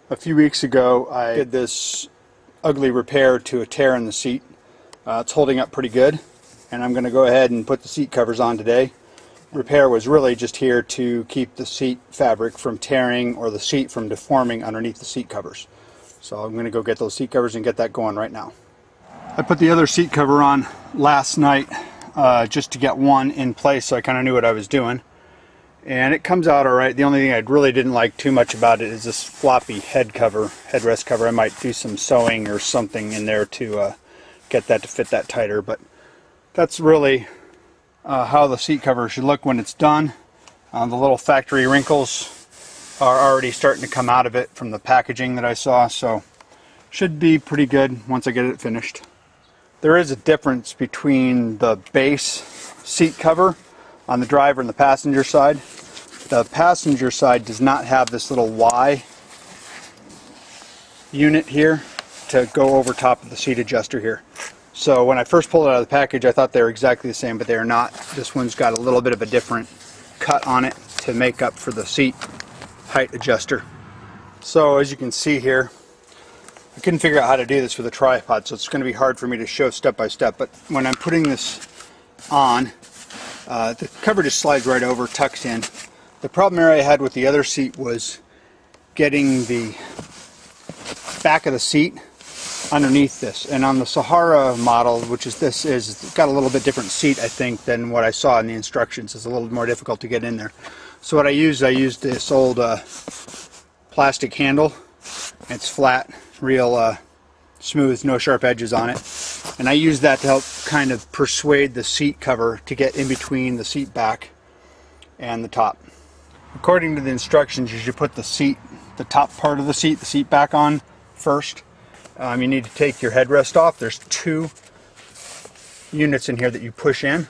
A few weeks ago I did this ugly repair to a tear in the seat. It's holding up pretty good, and I'm going to go ahead and put the seat covers on today. Repair was really just here to keep the seat fabric from tearing or the seat from deforming underneath the seat covers. So I'm going to go get those seat covers and get that going right now. I put the other seat cover on last night just to get one in place, so I kind of knew what I was doing. And it comes out alright. The only thing I really didn't like too much about it is this floppy headrest cover. I might do some sewing or something in there to get that to fit that tighter, but that's really how the seat cover should look when it's done. The little factory wrinkles are already starting to come out of it from the packaging that I saw, so should be pretty good once I get it finished. There is a difference between the base seat cover on the driver and the passenger side. The passenger side does not have this little Y unit here to go over top of the seat adjuster here. So when I first pulled it out of the package, I thought they were exactly the same, but they are not. This one's got a little bit of a different cut on it to make up for the seat height adjuster. So as you can see here, I couldn't figure out how to do this with a tripod, so it's going to be hard for me to show step by step. But when I'm putting this on, the cover just slides right over, tucks in. The problem area I had with the other seat was getting the back of the seat underneath this. And on the Sahara model, which is it's got a little bit different seat, I think, than what I saw in the instructions. It's a little more difficult to get in there. So what I used this old plastic handle. It's flat, real smooth, no sharp edges on it. And I used that to help kind of persuade the seat cover to get in between the seat back and the top. According to the instructions, you should put the top part of the seat back on first. You need to take your headrest off. There's 2 units in here that you push in.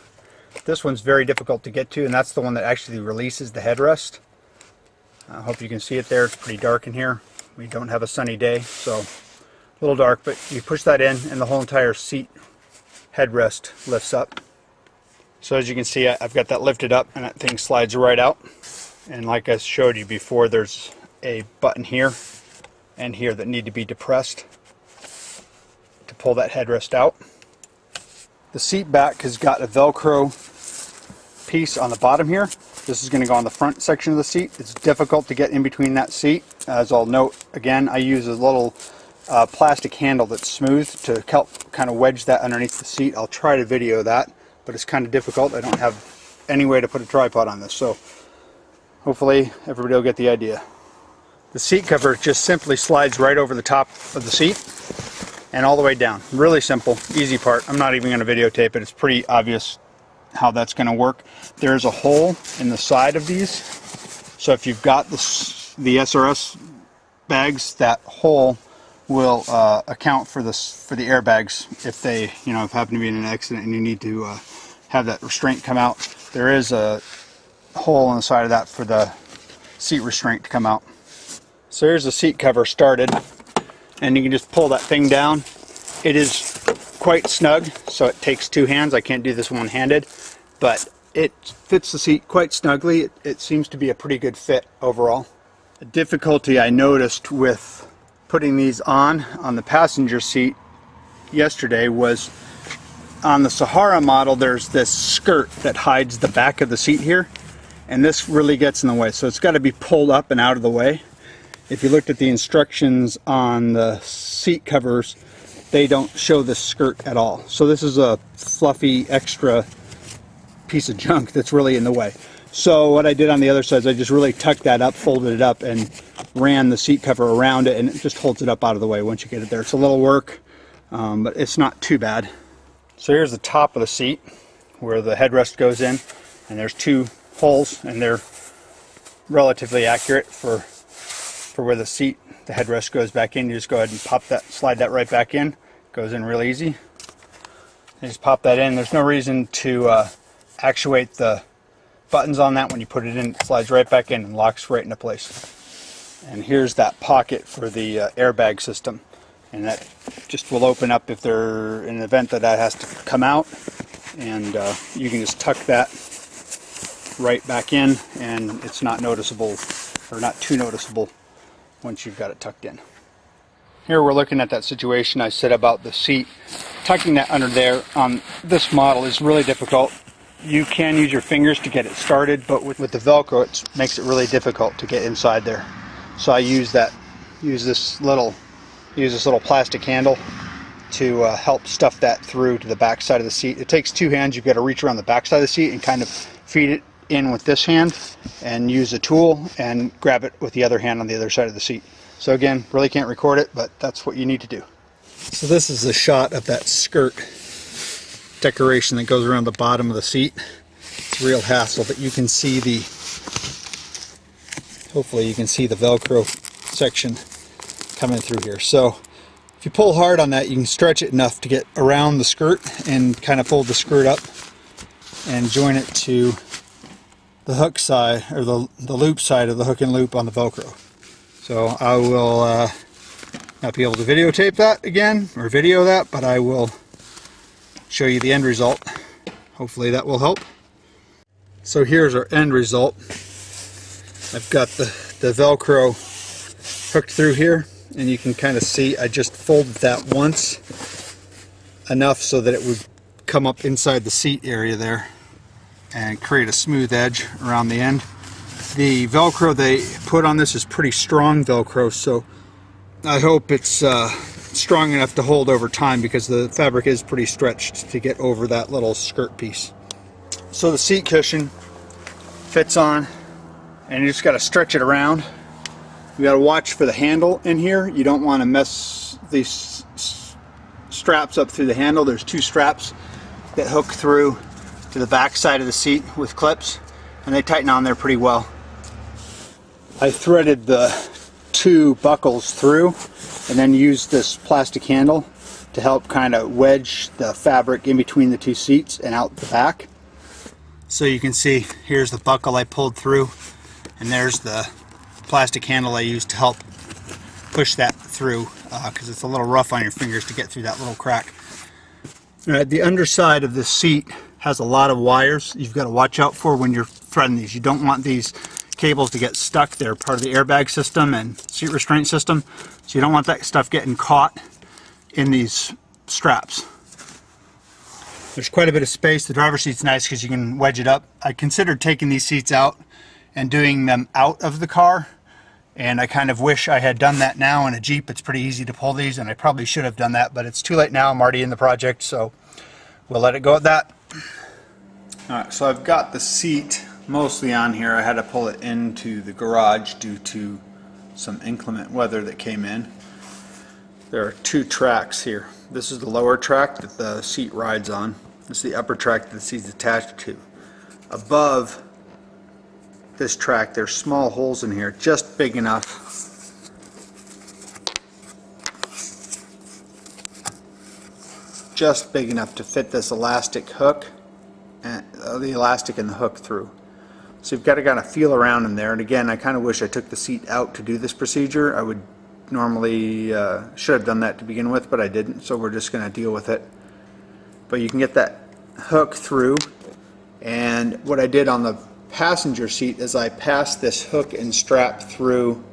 This one's very difficult to get to, and that's the one that actually releases the headrest. I hope you can see it there. It's pretty dark in here. We don't have a sunny day, so a little dark, but you push that in and the whole entire seat headrest lifts up. So as you can see, I've got that lifted up and that thing slides right out. And like I showed you before, there's a button here and here that need to be depressed to pull that headrest out. The seat back has got a Velcro piece on the bottom here. This is going to go on the front section of the seat. It's difficult to get in between that seat. As I'll note again, I use a little plastic handle that's smooth to help kind of wedge that underneath the seat. I'll try to video that, but it's kind of difficult. I don't have any way to put a tripod on this, so hopefully everybody will get the idea. The seat cover just simply slides right over the top of the seat and all the way down. Really simple, easy part. I'm not even going to videotape it. It's pretty obvious how that's going to work. There's a hole in the side of these, so if you've got the SRS bags, that hole will account for the airbags if they happen to be in an accident and you need to have that restraint come out. There is a hole on the side of that for the seat restraint to come out. So here's the seat cover started, and you can just pull that thing down. It is quite snug, so it takes 2 hands. I can't do this one-handed, but it fits the seat quite snugly. It seems to be a pretty good fit overall. The difficulty I noticed with putting these on the passenger seat yesterday was on the Sahara model, there's this skirt that hides the back of the seat here, and this really gets in the way, so it's got to be pulled up and out of the way. If you looked at the instructions on the seat covers, they don't show this skirt at all. So this is a fluffy extra piece of junk that's really in the way. So what I did on the other side is I just really tucked that up, folded it up, and ran the seat cover around it, and it just holds it up out of the way once you get it there. It's a little work, but it's not too bad. So here's the top of the seat where the headrest goes in, and there's 2 holes, and they're relatively accurate for where the headrest goes back in. You just go ahead and slide that right back in. Goes in real easy. You just pop that in. There's no reason to actuate the buttons on that. When you put it in, it slides right back in and locks right into place. And here's that pocket for the airbag system, and that just will open up if they're in an event that has to come out, and you can just tuck that right back in, and it's not noticeable, or not too noticeable, once you've got it tucked in. Here we're looking at that situation I said about the seat. Tucking that under there on this model is really difficult. You can use your fingers to get it started, but with the Velcro it makes it really difficult to get inside there. So I use this little plastic handle to help stuff that through to the back side of the seat. It takes two hands. You've got to reach around the back side of the seat and kind of feed it in with this hand and use a tool and grab it with the other hand on the other side of the seat. So again, really can't record it, but that's what you need to do. So this is a shot of that skirt decoration that goes around the bottom of the seat. It's a real hassle, but you can see hopefully you can see the Velcro section coming through here. So if you pull hard on that, you can stretch it enough to get around the skirt and kind of fold the skirt up and join it to the hook side, or the loop side of the hook and loop on the Velcro. So I will not be able to videotape that again, or video that, but I will show you the end result. Hopefully that will help. So here's our end result. I've got the Velcro hooked through here, and you can kind of see I just folded that once enough so that it would come up inside the seat area there and create a smooth edge around the end. The Velcro they put on this is pretty strong Velcro, so I hope it's strong enough to hold over time, because the fabric is pretty stretched to get over that little skirt piece. So the seat cushion fits on, and you just got to stretch it around. You got to watch for the handle in here. You don't want to mess these straps up through the handle. There's two straps that hook through to the back side of the seat with clips, and they tighten on there pretty well. I threaded the two buckles through and then used this plastic handle to help kind of wedge the fabric in between the two seats and out the back. So you can see here's the buckle I pulled through, and there's the plastic handle I used to help push that through, because it's a little rough on your fingers to get through that little crack. The underside of this seat has a lot of wires you've got to watch out for when you're threading these. You don't want these cables to get stuck. They're part of the airbag system and seat restraint system, so you don't want that stuff getting caught in these straps. There's quite a bit of space. The driver's seat's nice because you can wedge it up. I considered taking these seats out and doing them out of the car, and I kind of wish I had done that now. In a Jeep it's pretty easy to pull these, and I probably should have done that, but it's too late now. I'm already in the project, so we'll let it go at that. Alright, so I've got the seat mostly on here. I had to pull it into the garage due to some inclement weather that came in. There are two tracks here. This is the lower track that the seat rides on. This is the upper track that the seat's attached to. Above this track there's small holes in here, just big enough to fit this elastic hook and the elastic and the hook through. So you've got to kind of feel around in there, and again I kind of wish I took the seat out to do this procedure. I would normally should have done that to begin with, but I didn't, so we're just going to deal with it. But you can get that hook through, and what I did on the passenger seat is I passed this hook and strap through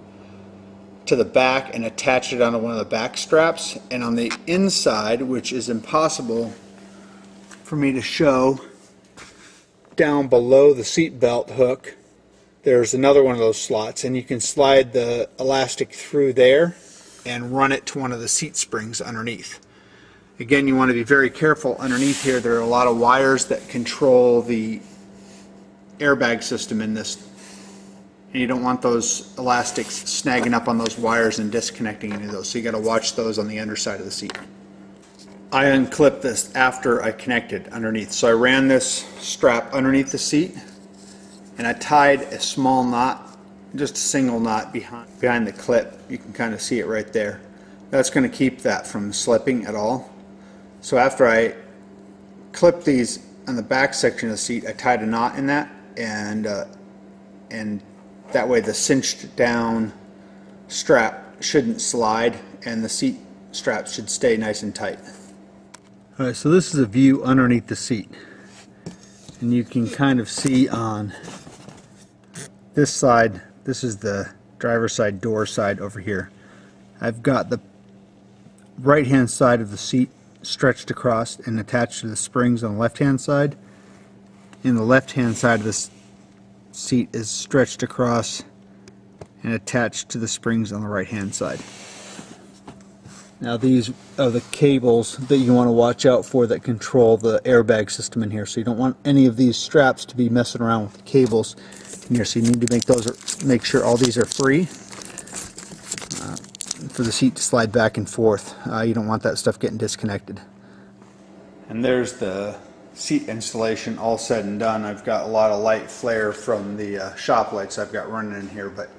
to the back and attached it onto one of the back straps, and on the inside, which is impossible for me to show, down below the seat belt hook there's another one of those slots, and you can slide the elastic through there and run it to one of the seat springs underneath. Again, you want to be very careful underneath here. There are a lot of wires that control the airbag system in this, and you don't want those elastics snagging up on those wires and disconnecting any of those, so you got to watch those on the underside of the seat. I unclipped this after I connected underneath, so I ran this strap underneath the seat and I tied a small knot, just a single knot behind the clip. You can kind of see it right there. That's going to keep that from slipping at all. So after I clipped these on the back section of the seat, I tied a knot in that, and that way the cinched down strap shouldn't slide and the seat straps should stay nice and tight. Alright, so this is a view underneath the seat, and you can kind of see on this side, this is the driver's side, door side over here. I've got the right hand side of the seat stretched across and attached to the springs on the left hand side, and the left hand side of this seat is stretched across and attached to the springs on the right hand side. Now these are the cables that you want to watch out for that control the airbag system in here, so you don't want any of these straps to be messing around with the cables in here, so you need to make sure all these are free for the seat to slide back and forth. You don't want that stuff getting disconnected. And there's the seat installation all said and done. I've got a lot of light flare from the shop lights I've got running in here, but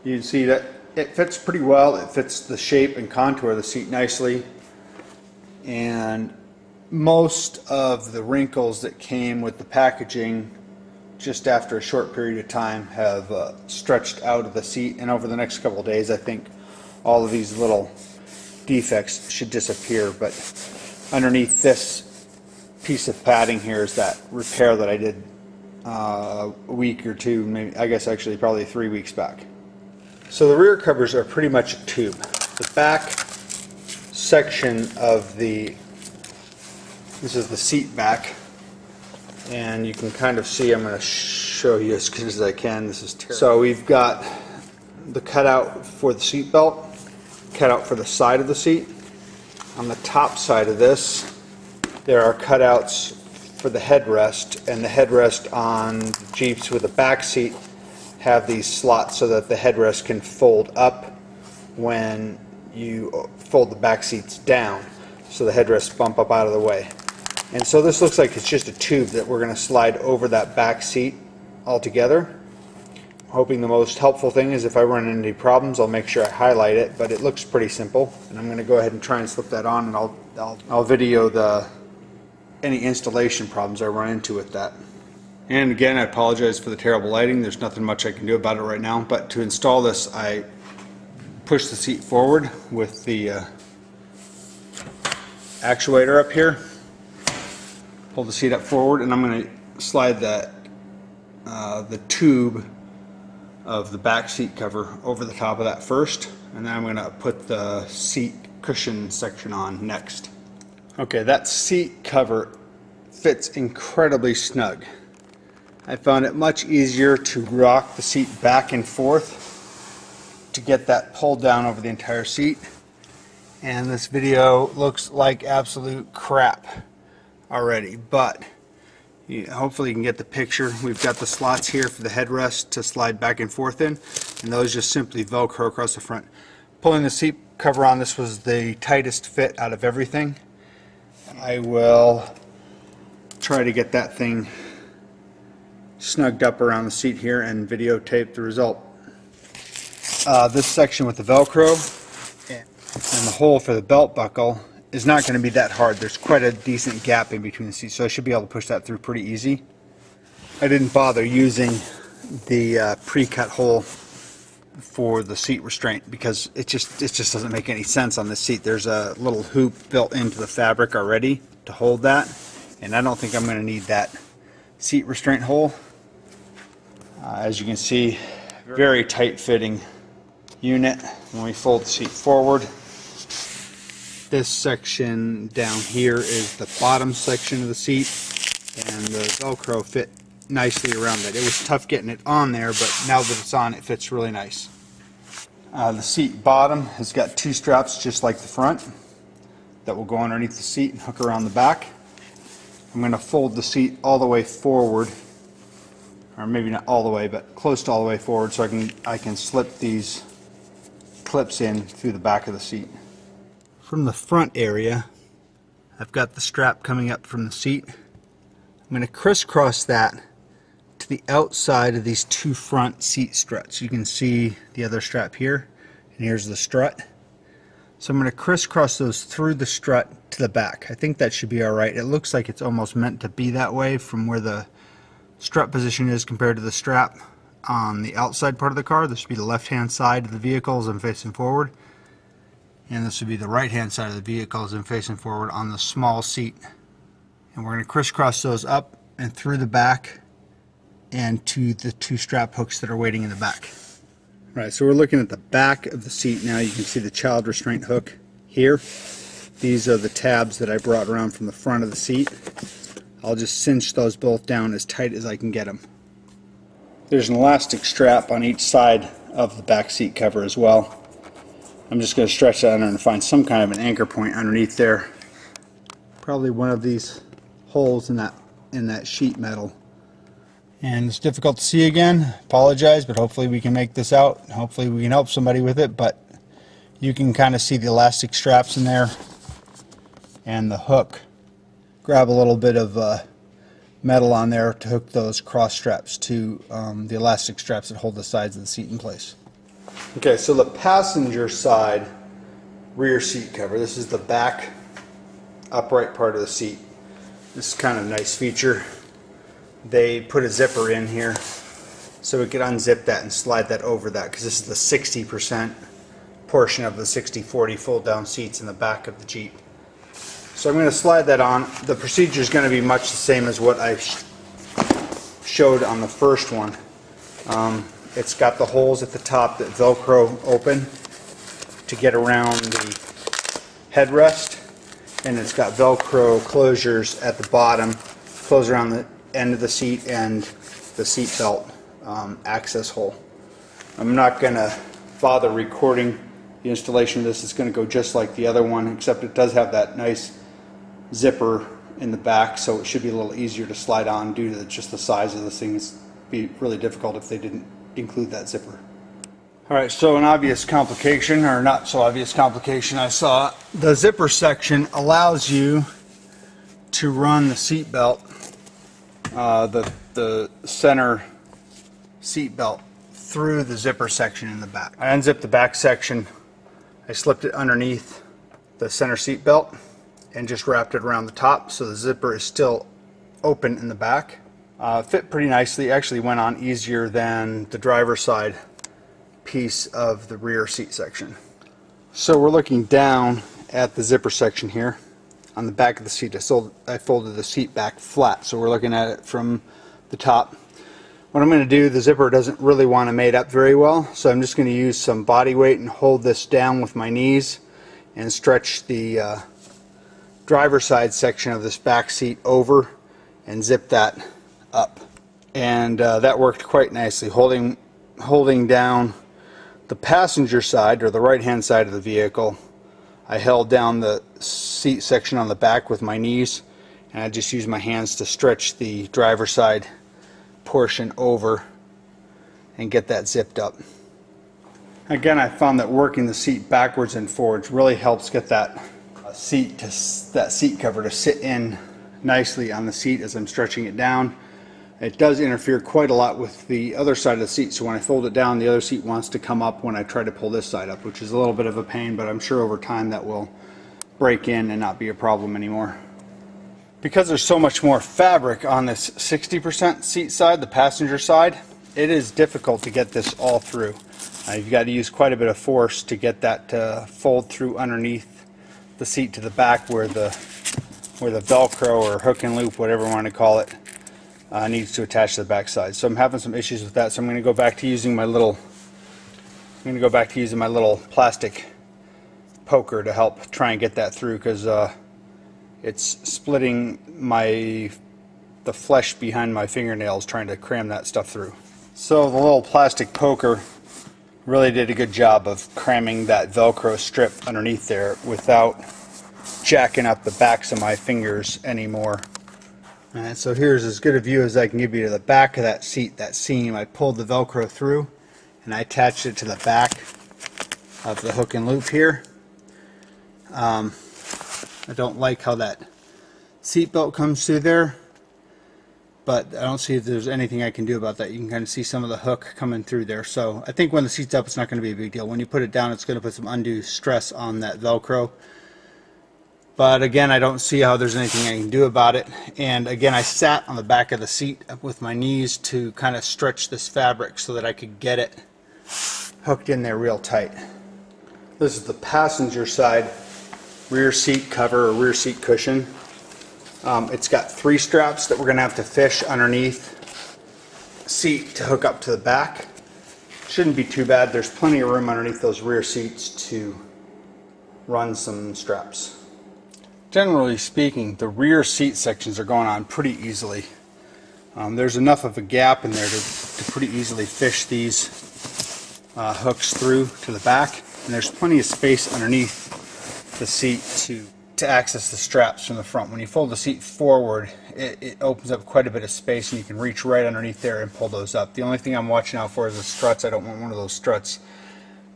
you can see that it fits pretty well. It fits the shape and contour of the seat nicely, and most of the wrinkles that came with the packaging just after a short period of time have stretched out of the seat, and over the next couple of days I think all of these little defects should disappear. But underneath this piece of padding here is that repair that I did a week or two, maybe, I guess actually probably 3 weeks back. So the rear covers are pretty much a tube. The back section of this is the seat back, and you can kind of see, I'm going to show you as good as I can. This is terrible. So we've got the cutout for the seat belt, cutout for the side of the seat. On the top side of this, there are cutouts for the headrest, and the headrest on Jeeps with a back seat have these slots so that the headrest can fold up when you fold the back seats down, so the headrests bump up out of the way. And so this looks like it's just a tube that we're going to slide over that back seat altogether. Hoping the most helpful thing is if I run into any problems, I'll make sure I highlight it, but it looks pretty simple. And I'm going to go ahead and try and slip that on, and I'll video any installation problems I run into with that. And again, I apologize for the terrible lighting. There's nothing much I can do about it right now, but to install this, I push the seat forward with the actuator up here, pull the seat up forward, and I'm going to slide that the tube of the back seat cover over the top of that first, and then I'm going to put the seat cushion section on next. Okay, that seat cover fits incredibly snug. I found it much easier to rock the seat back and forth to get that pulled down over the entire seat. And this video looks like absolute crap already, but hopefully you can get the picture. We've got the slots here for the headrest to slide back and forth in, and those just simply Velcro across the front. Pulling the seat cover on, this was the tightest fit out of everything. I will try to get that thing snugged up around the seat here and videotape the result. This section with the Velcro and the hole for the belt buckle is not going to be that hard. There's quite a decent gap in between the seats, so I should be able to push that through pretty easy. I didn't bother using the pre-cut hole for the seat restraint because it just doesn't make any sense on this seat. There's a little hoop built into the fabric already to hold that, and I don't think I'm going to need that seat restraint hole. As you can see, very tight fitting unit. When we fold the seat forward, this section down here is the bottom section of the seat, and the Velcro fit nicely around it. It was tough getting it on there, but now that it's on, it fits really nice. The seat bottom has got two straps just like the front that will go underneath the seat and hook around the back. I'm going to fold the seat all the way forward, or maybe not all the way, but close to all the way forward, so I can slip these clips in through the back of the seat. From the front area, I've got the strap coming up from the seat. I'm going to crisscross that to the outside of these two front seat struts. You can see the other strap here, and here's the strut. So I'm going to crisscross those through the strut to the back. I think that should be alright. It looks like it's almost meant to be that way from where the strut position is compared to the strap on the outside part of the car. This would be the left hand side of the vehicle as I'm facing forward, and this would be the right hand side of the vehicle as I'm facing forward on the small seat. And we're going to crisscross those up and through the back and to the two strap hooks that are waiting in the back. Alright, so we're looking at the back of the seat now. You can see the child restraint hook here. These are the tabs that I brought around from the front of the seat. I'll just cinch those both down as tight as I can get them. There's an elastic strap on each side of the back seat cover as well. I'm just going to stretch that under and find some kind of an anchor point underneath there. Probably one of these holes in that sheet metal. And it's difficult to see again. Apologize, but hopefully we can make this out. Hopefully we can help somebody with it, but you can kind of see the elastic straps in there and the hook. Grab a little bit of metal on there to hook those cross straps to the elastic straps that hold the sides of the seat in place. Okay, so the passenger side rear seat cover, this is the back upright part of the seat. This is kind of a nice feature. They put a zipper in here so we could unzip that and slide that over that, because this is the 60% portion of the 60/40 fold down seats in the back of the Jeep. So I'm going to slide that on. The procedure is going to be much the same as what I showed on the first one. It's got the holes at the top that Velcro open to get around the headrest, and it's got Velcro closures at the bottom, close around the end of the seat and the seat belt access hole. I'm not going to bother recording the installation of this. It's going to go just like the other one, except it does have that nice zipper in the back, so it should be a little easier to slide on due to just the size of this thing. It'd be really difficult if they didn't include that zipper. Alright, so an obvious complication, or not so obvious complication I saw, the zipper section allows you to run the seat belt, the center seat belt, through the zipper section in the back. I unzipped the back section, I slipped it underneath the center seat belt and just wrapped it around the top, so the zipper is still open in the back. Fit pretty nicely. Actually went on easier than the driver's side piece of the rear seat section. So we're looking down at the zipper section here on the back of the seat. I folded the seat back flat, so we're looking at it from the top. What I'm going to do, the zipper doesn't really want to mate up very well, so I'm just going to use some body weight and hold this down with my knees and stretch the driver's side section of this back seat over and zip that up. And that worked quite nicely. Holding down the passenger side, or the right hand side of the vehicle, I held down the seat section on the back with my knees, and I just used my hands to stretch the driver's side portion over and get that zipped up. Again, I found that working the seat backwards and forwards really helps get that seat cover to sit in nicely on the seat as I'm stretching it down. It does interfere quite a lot with the other side of the seat, so when I fold it down, the other seat wants to come up when I try to pull this side up, which is a little bit of a pain, but I'm sure over time that will break in and not be a problem anymore. Because there's so much more fabric on this 60% seat side, the passenger side, it is difficult to get this all through. You've got to use quite a bit of force to get that to fold through underneath the seat to the back where the Velcro or hook and loop, whatever you want to call it, needs to attach to the back side. So I'm having some issues with that, so I'm going to go back to using my little plastic poker to help try and get that through, because it's splitting the flesh behind my fingernails trying to cram that stuff through. So the little plastic poker really did a good job of cramming that Velcro strip underneath there without jacking up the backs of my fingers anymore. Alright, so here's as good a view as I can give you to the back of that seat, that seam. I pulled the Velcro through and I attached it to the back of the hook and loop here. I don't like how that seat belt comes through there, but I don't see if there's anything I can do about that. You can kind of see some of the hook coming through there. So I think when the seat's up, it's not going to be a big deal. When you put it down, it's going to put some undue stress on that Velcro. But again, I don't see how there's anything I can do about it. And again, I sat on the back of the seat with my knees to kind of stretch this fabric so that I could get it hooked in there real tight. This is the passenger side rear seat cover or rear seat cushion. It's got 3 straps that we're going to have to fish underneath the seat to hook up to the back. Shouldn't be too bad. There's plenty of room underneath those rear seats to run some straps. Generally speaking, the rear seat sections are going on pretty easily. There's enough of a gap in there to pretty easily fish these hooks through to the back, and there's plenty of space underneath the seat to access the straps from the front. When you fold the seat forward, it opens up quite a bit of space, and you can reach right underneath there and pull those up. The only thing I'm watching out for is the struts. I don't want one of those struts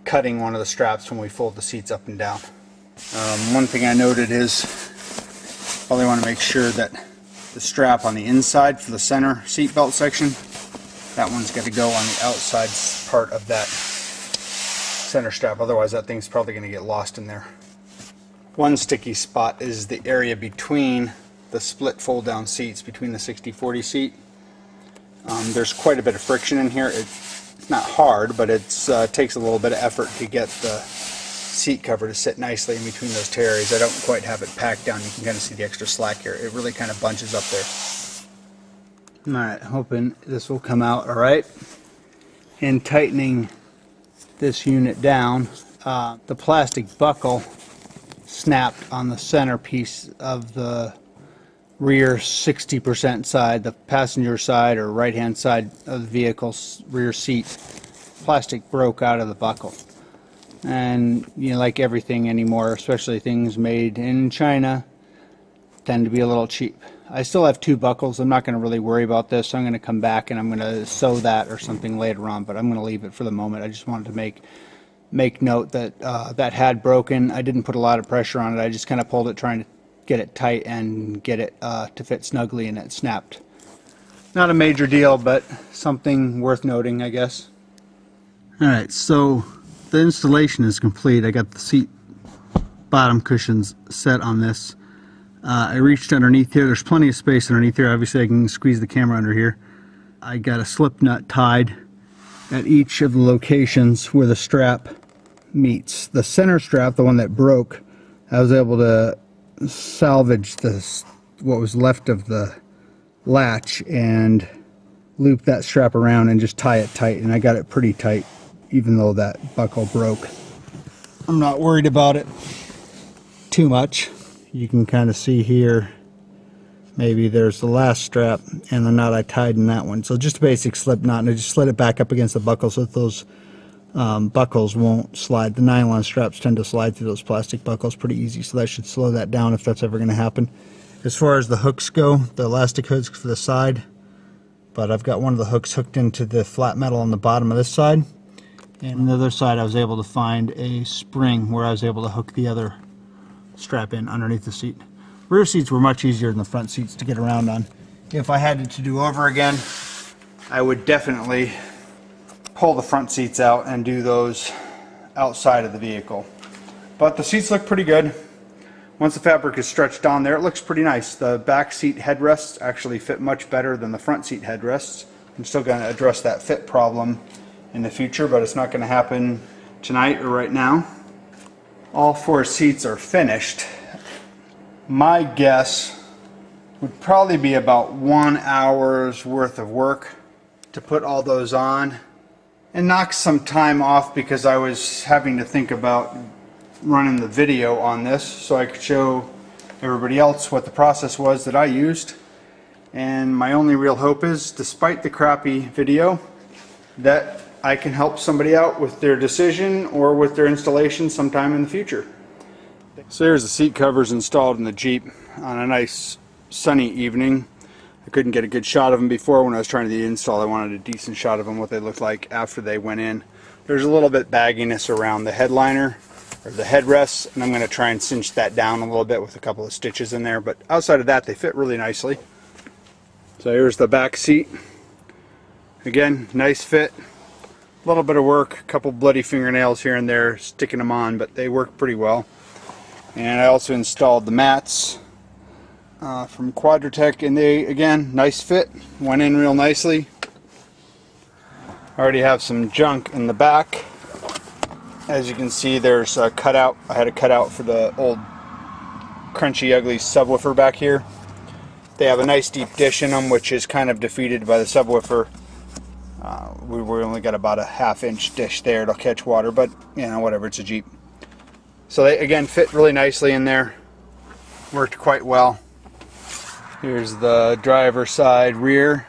cutting one of the straps when we fold the seats up and down. One thing I noted is probably want to make sure that the strap on the inside for the center seat belt section, that one's got to go on the outside part of that center strap, otherwise that thing's probably going to get lost in there. One sticky spot is the area between the split fold down seats, between the 60/40 seat. There's quite a bit of friction in here. It's not hard, but it takes a little bit of effort to get the seat cover to sit nicely in between those tears. I don't quite have it packed down. You can kind of see the extra slack here. It really kind of bunches up there. Alright, hoping this will come out alright. In tightening this unit down, the plastic buckle snapped on the center piece of the rear 60% side, the passenger side or right hand side of the vehicle's rear seat. Plastic broke out of the buckle. And you know, like everything anymore, especially things made in China, tend to be a little cheap. I still have two buckles. I'm not going to really worry about this, so I'm going to come back and I'm going to sew that or something later on, but I'm going to leave it for the moment. I just wanted to make note that that had broken. I didn't put a lot of pressure on it. I just kind of pulled it trying to get it tight and get it to fit snugly, and it snapped. Not a major deal, but something worth noting, I guess. Alright, so the installation is complete. I got the seat bottom cushions set on this. I reached underneath here. There's plenty of space underneath here. Obviously I can squeeze the camera under here. I got a slip nut tied at each of the locations where the strap meets. The center strap, the one that broke, I was able to salvage what was left of the latch and loop that strap around and just tie it tight, and I got it pretty tight even though that buckle broke. I'm not worried about it too much. You can kind of see here, maybe there's the last strap and the knot I tied in that one. So just a basic slip knot, and I just slid it back up against the buckle so that those buckles won't slide. The nylon straps tend to slide through those plastic buckles pretty easy, so that should slow that down if that's ever going to happen. As far as the hooks go, the elastic hooks for the side, but I've got one of the hooks hooked into the flat metal on the bottom of this side. And on the other side I was able to find a spring where I was able to hook the other strap in underneath the seat. Rear seats were much easier than the front seats to get around on. If I had to do over again, I would definitely pull the front seats out and do those outside of the vehicle. But the seats look pretty good. Once the fabric is stretched on there, it looks pretty nice. The back seat headrests actually fit much better than the front seat headrests. I'm still going to address that fit problem in the future, but it's not going to happen tonight or right now. All four seats are finished. My guess would probably be about 1 hour's worth of work to put all those on, and knock some time off because I was having to think about running the video on this so I could show everybody else what the process was that I used. And my only real hope is, despite the crappy video, that I can help somebody out with their decision or with their installation sometime in the future. So here's the seat covers installed in the Jeep on a nice sunny evening. I couldn't get a good shot of them before when I was trying to do the install. I wanted a decent shot of them, what they looked like after they went in. There's a little bit bagginess around the headliner or the headrests, and I'm going to try and cinch that down a little bit with a couple of stitches in there, but outside of that they fit really nicely. So here's the back seat. Again, nice fit. A little bit of work, a couple bloody fingernails here and there sticking them on, but they work pretty well. And I also installed the mats from Quadratec, and they, again, nice fit, went in real nicely. I already have some junk in the back. As you can see, there's a cutout. I had a cutout for the old crunchy ugly subwoofer back here. They have a nice deep dish in them, which is kind of defeated by the subwoofer. we only got about a 1/2 inch dish there to catch water, but you know, whatever, it's a Jeep. So they again fit really nicely in there, worked quite well. Here's the driver's side rear.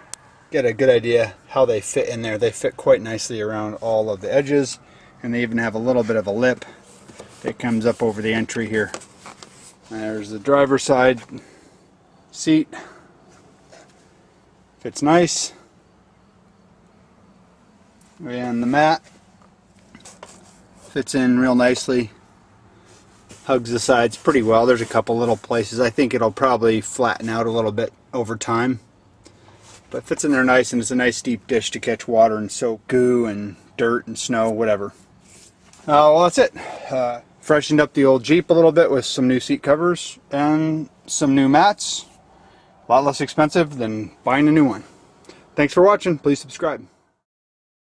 Get a good idea how they fit in there. They fit quite nicely around all of the edges, and they even have a little bit of a lip that comes up over the entry here. There's the driver's side seat. Fits nice. And the mat fits in real nicely. Hugs the sides pretty well. There's a couple little places. I think it'll probably flatten out a little bit over time. But fits in there nice, and it's a nice deep dish to catch water and soak goo and dirt and snow, whatever. Well, that's it. Freshened up the old Jeep a little bit with some new seat covers and some new mats. A lot less expensive than buying a new one. Thanks for watching. Please subscribe.